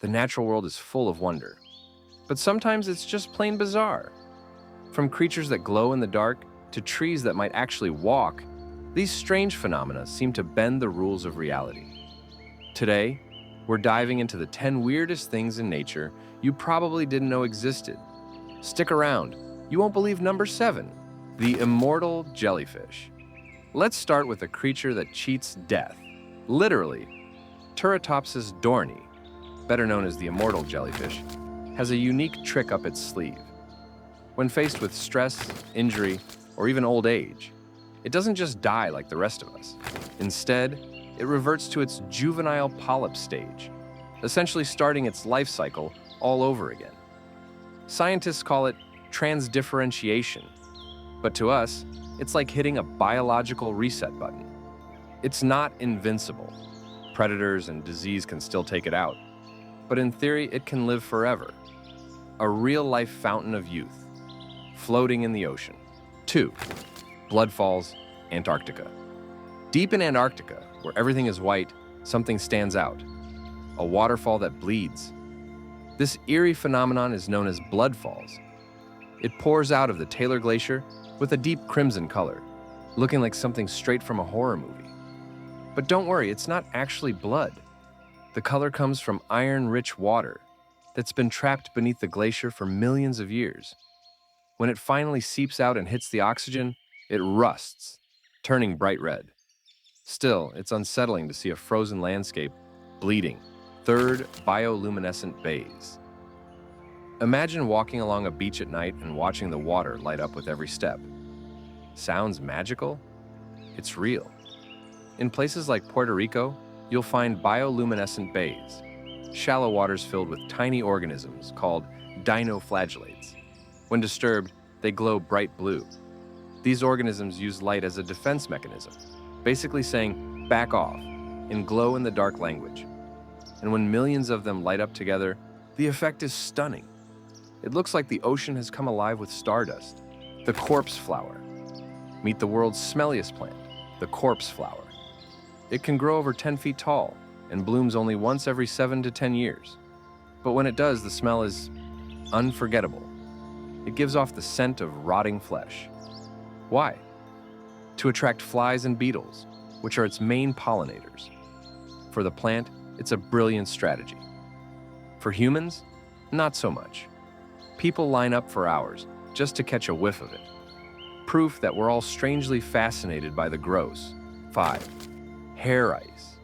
The natural world is full of wonder, but sometimes it's just plain bizarre. From creatures that glow in the dark to trees that might actually walk, these strange phenomena seem to bend the rules of reality. Today, we're diving into the 10 weirdest things in nature you probably didn't know existed. Stick around, you won't believe number 7, the immortal jellyfish. Let's start with a creature that cheats death. Literally, Turritopsis dohrnii, better known as the immortal jellyfish, has a unique trick up its sleeve. When faced with stress, injury, or even old age, it doesn't just die like the rest of us. Instead, it reverts to its juvenile polyp stage, essentially starting its life cycle all over again. Scientists call it transdifferentiation, but to us, it's like hitting a biological reset button. It's not invincible. Predators and disease can still take it out, but in theory, it can live forever. A real-life fountain of youth, floating in the ocean. 2. Blood Falls, Antarctica. Deep in Antarctica, where everything is white, something stands out. A waterfall that bleeds. This eerie phenomenon is known as blood falls. It pours out of the Taylor Glacier with a deep crimson color, looking like something straight from a horror movie. But don't worry, it's not actually blood. The color comes from iron-rich water that's been trapped beneath the glacier for millions of years. When it finally seeps out and hits the oxygen, it rusts, turning bright red. Still, it's unsettling to see a frozen landscape bleeding. 3rd, bioluminescent bays. Imagine walking along a beach at night and watching the water light up with every step. Sounds magical? It's real. In places like Puerto Rico, you'll find bioluminescent bays, shallow waters filled with tiny organisms called dinoflagellates. When disturbed, they glow bright blue. These organisms use light as a defense mechanism, basically saying, "back off," in glow-in-the-dark language. And when millions of them light up together, the effect is stunning. It looks like the ocean has come alive with stardust. The corpse flower. Meet the world's smelliest plant, the corpse flower. It can grow over 10 feet tall and blooms only once every 7 to 10 years. But when it does, the smell is unforgettable. It gives off the scent of rotting flesh. Why? To attract flies and beetles, which are its main pollinators. For the plant, it's a brilliant strategy. For humans, not so much. People line up for hours just to catch a whiff of it. Proof that we're all strangely fascinated by the gross. 5. Hair ice.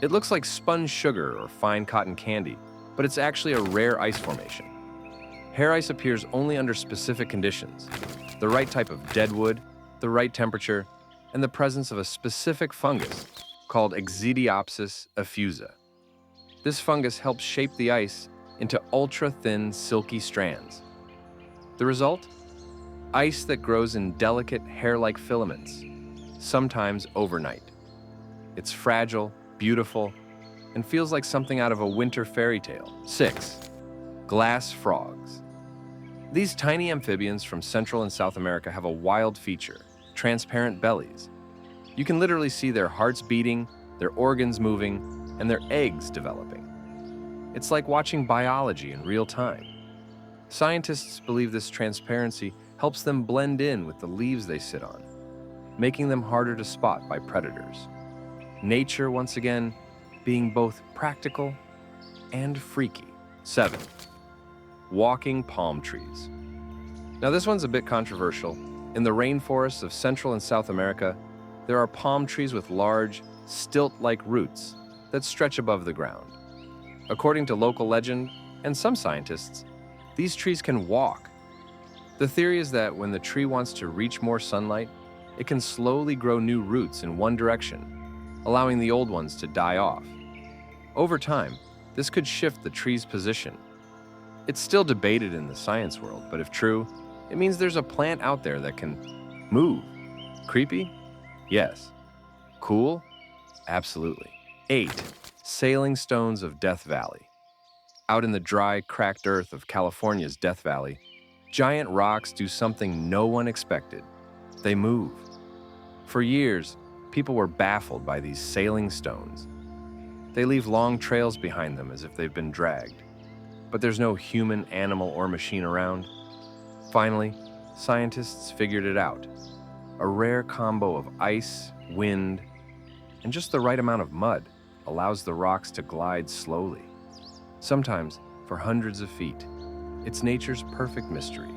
It looks like sponge sugar or fine cotton candy, but it's actually a rare ice formation. Hair ice appears only under specific conditions: the right type of dead wood, the right temperature, and the presence of a specific fungus called Exidiopsis effusa. This fungus helps shape the ice into ultra-thin, silky strands. The result? Ice that grows in delicate, hair-like filaments, sometimes overnight. It's fragile, beautiful, and feels like something out of a winter fairy tale. 6. Glass frogs. These tiny amphibians from Central and South America have a wild feature: transparent bellies. You can literally see their hearts beating, their organs moving, and their eggs developing. It's like watching biology in real time. Scientists believe this transparency helps them blend in with the leaves they sit on, making them harder to spot by predators. Nature, once again, being both practical and freaky. 7. Walking palm trees. Now this one's a bit controversial. In the rainforests of Central and South America, there are palm trees with large, stilt-like roots that stretch above the ground. According to local legend and some scientists, these trees can walk. The theory is that when the tree wants to reach more sunlight, it can slowly grow new roots in one direction, allowing the old ones to die off. Over time, this could shift the tree's position. It's still debated in the science world, but if true, it means there's a plant out there that can move. Creepy? Yes. Cool? Absolutely. 8. Sailing stones of Death Valley. Out in the dry, cracked earth of California's Death Valley, giant rocks do something no one expected. They move. For years, people were baffled by these sailing stones. They leave long trails behind them as if they've been dragged. But there's no human, animal, or machine around. Finally, scientists figured it out. A rare combo of ice, wind, and just the right amount of mud allows the rocks to glide slowly, sometimes for hundreds of feet. It's nature's perfect mystery,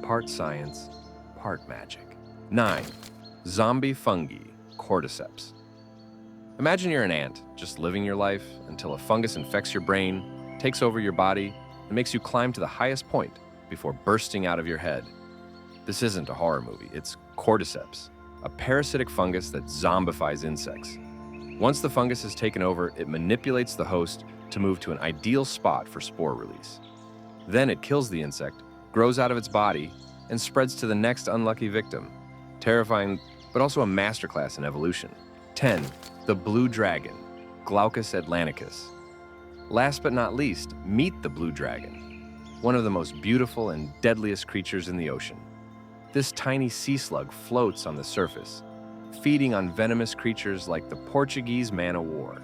part science, part magic. 9. Zombie fungi, cordyceps. Imagine you're an ant, just living your life until a fungus infects your brain, takes over your body, and makes you climb to the highest point before bursting out of your head. This isn't a horror movie, it's cordyceps, a parasitic fungus that zombifies insects. Once the fungus has taken over, it manipulates the host to move to an ideal spot for spore release. Then it kills the insect, grows out of its body, and spreads to the next unlucky victim. Terrifying, but also a masterclass in evolution. 10. The blue dragon, Glaucus atlanticus. Last but not least, meet the blue dragon, one of the most beautiful and deadliest creatures in the ocean. This tiny sea slug floats on the surface, feeding on venomous creatures like the Portuguese man-o'-war.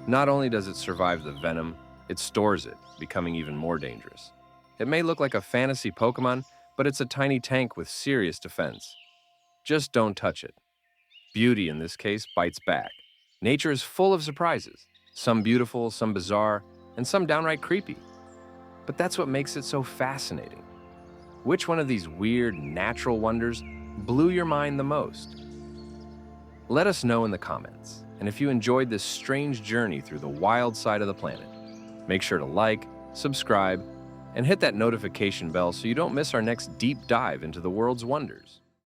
Not only does it survive the venom, it stores it, becoming even more dangerous. It may look like a fantasy Pokemon, but it's a tiny tank with serious defense. Just don't touch it. Beauty, in this case, bites back. Nature is full of surprises, some beautiful, some bizarre, and some downright creepy. But that's what makes it so fascinating. Which one of these weird, natural wonders blew your mind the most? Let us know in the comments, and if you enjoyed this strange journey through the wild side of the planet, make sure to like, subscribe, and hit that notification bell so you don't miss our next deep dive into the world's wonders.